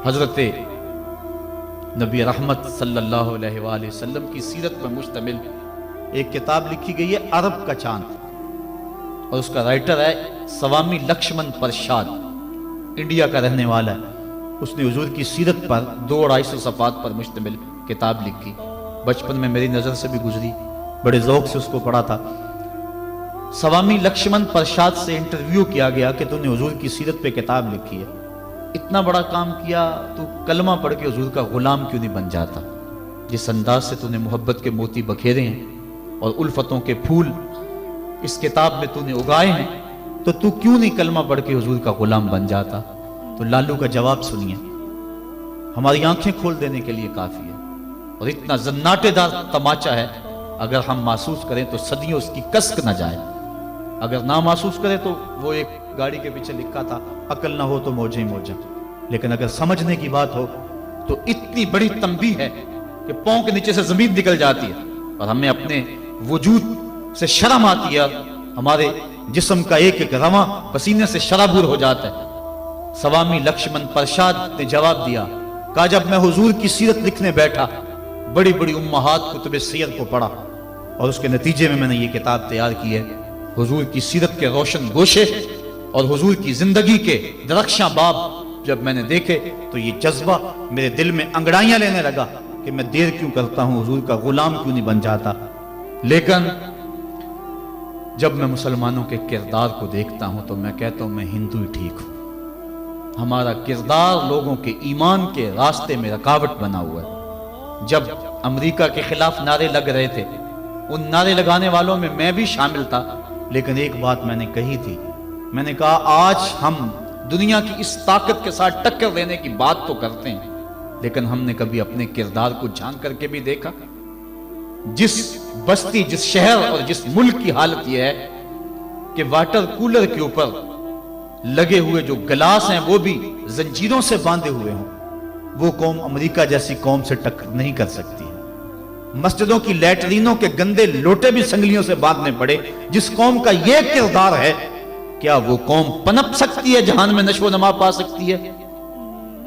حضرت نبی رحمت صلی اللہ علیہ وآلہ وسلم کی سیرت پر مشتمل ایک کتاب لکھی گئی ہے عرب کا چاند، اور اس کا رائٹر ہے سوامی لکشمن پرشاد، انڈیا کا رہنے والا ہے۔ اس نے حضور کی سیرت پر 200-250 صفحات پر مشتمل کتاب لکھی۔ بچپن میں میری نظر سے بھی گزری، بڑے ذوق سے اس کو پڑھا تھا۔ سوامی لکشمن پرشاد سے انٹرویو کیا گیا کہ تو نے حضور کی سیرت پہ کتاب لکھی ہے، اتنا بڑا کام کیا، تو کلمہ پڑھ کے حضور کا غلام کیوں نہیں بن جاتا؟ جس انداز سے تو نے محبت کے موتی بکھیرے ہیں اور الفتوں کے پھول اس کتاب میں تو نے اگائے ہیں، تو کیوں نہیں کلمہ پڑھ کے حضور کا غلام بن جاتا؟ تو لالو کا جواب سنیے، ہماری آنکھیں کھول دینے کے لیے کافی ہے، اور اتنا زناٹے دار تماچا ہے، اگر ہم محسوس کریں تو صدیوں اس کی کسک نہ جائے، اگر نہ محسوس کریں تو وہ ایک گاڑی کے پیچھے لکھا تھا، عقل نہ ہو تو موجیں موجیں، لیکن اگر سمجھنے کی بات ہو تو اتنی بڑی تنبیہ ہے کہ پاؤں کے نیچے سے زمین نکل جاتی ہے، اور ہمیں اپنے وجود سے شرم آتی ہے، ہمارے جسم کا ایک ایک رواں پسینے سے شرابور ہو جاتا ہے۔ سوامی لکشمن پرشاد نے جواب دیا، کہا جب میں حضور کی سیرت لکھنے بیٹھا، بڑی بڑی امہات کتب سیر کو پڑھا، اور اس کے نتیجے میں نے یہ کتاب تیار کی ہے۔ حضور کی سیرت کے روشن گوشے اور حضور کی زندگی کے درخشاں باب جب میں نے دیکھے تو یہ جذبہ میرے دل میں انگڑائیاں لینے لگا کہ میں دیر کیوں کرتا ہوں، حضور کا غلام کیوں نہیں بن جاتا۔ لیکن جب میں مسلمانوں کے کردار کو دیکھتا ہوں تو میں کہتا ہوں میں ہندو ہی ٹھیک ہوں۔ ہمارا کردار لوگوں کے ایمان کے راستے میں رکاوٹ بنا ہوا ہے۔ جب امریکہ کے خلاف نعرے لگ رہے تھے، ان نعرے لگانے والوں میں میں بھی شامل تھا، لیکن ایک بات میں نے کہی تھی، میں نے کہا آج ہم دنیا کی اس طاقت کے ساتھ ٹکر دینے کی بات تو کرتے ہیں، لیکن ہم نے کبھی اپنے کردار کو جھانک کر کے بھی دیکھا؟ جس بستی، جس شہر اور جس ملک کی حالت یہ ہے کہ واٹر کولر کے اوپر لگے ہوئے جو گلاس ہیں وہ بھی زنجیروں سے باندھے ہوئے ہوں، وہ قوم امریکہ جیسی قوم سے ٹکر نہیں کر سکتی۔ مسجدوں کی لیٹرینوں کے گندے لوٹے بھی سنگلیوں سے باندھنے پڑے، جس قوم کا یہ کردار ہے، کیا وہ قوم پنپ سکتی ہے، جہان میں نشو و نما پا سکتی ہے؟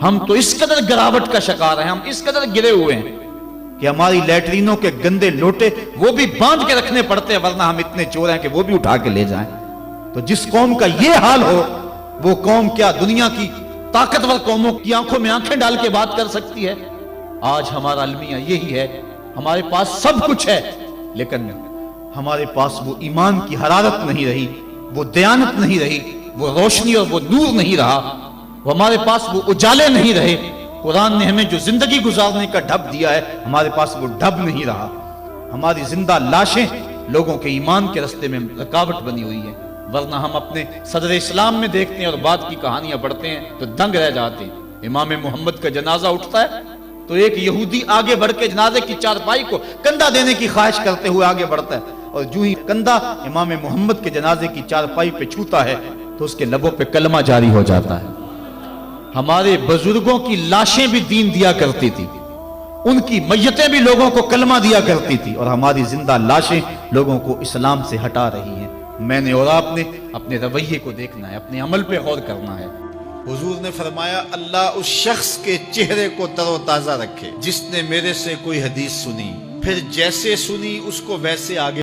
ہم تو اس قدر گراوٹ کا شکار ہیں، ہم اس قدر گرے ہوئے ہیں کہ ہماری لیٹرینوں کے گندے لوٹے وہ بھی باندھ کے رکھنے پڑتے ہیں، ورنہ ہم اتنے چور ہیں کہ وہ بھی اٹھا کے لے جائیں۔ تو جس قوم کا یہ حال ہو، وہ قوم کیا دنیا کی طاقتور قوموں کی آنکھوں میں آنکھیں ڈال کے بات کر سکتی ہے؟ آج ہمارا المیہ یہی ہے، ہمارے پاس سب کچھ ہے، لیکن ہمارے پاس وہ ایمان کی حرارت نہیں رہی، وہ دیانت نہیں رہی، وہ روشنی اور وہ نور نہیں رہا، ہمارے پاس وہ اجالے نہیں رہے۔ قرآن نے ہمیں جو زندگی گزارنے کا ڈھب دیا ہے، ہمارے پاس وہ ڈھب نہیں رہا۔ ہماری زندہ لاشیں لوگوں کے ایمان کے رستے میں رکاوٹ بنی ہوئی ہے، ورنہ ہم اپنے صدر اسلام میں دیکھتے ہیں اور بعد کی کہانیاں پڑھتے ہیں تو دنگ رہ جاتے ہیں۔ امام محمد کا جنازہ اٹھتا ہے تو ایک یہودی آگے بڑھ کے جنازے کی چارپائی کو کندھا دینے کی خواہش کرتے ہوئے آگے بڑھتا ہے، اور جو ہی کندھا امام محمد کے جنازے کی چارپائی پہ چھوتا ہے تو اس کے لبوں پہ کلمہ جاری ہو جاتا ہے۔ ہمارے بزرگوں کی لاشیں بھی دین دیا کرتی تھی، ان کی میتیں بھی لوگوں کو کلمہ دیا کرتی تھی، اور ہماری زندہ لاشیں لوگوں کو اسلام سے ہٹا رہی ہیں۔ میں نے اور آپ نے اپنے رویے کو دیکھنا ہے، اپنے عمل پہ غور کرنا ہے۔ حضور نے فرمایا اللہ اس شخص کے چہرے کو تر و تازہ رکھے جس نے میرے سے کوئی حدیث سنی، پھر جیسے سنی اس کو ویسے آگے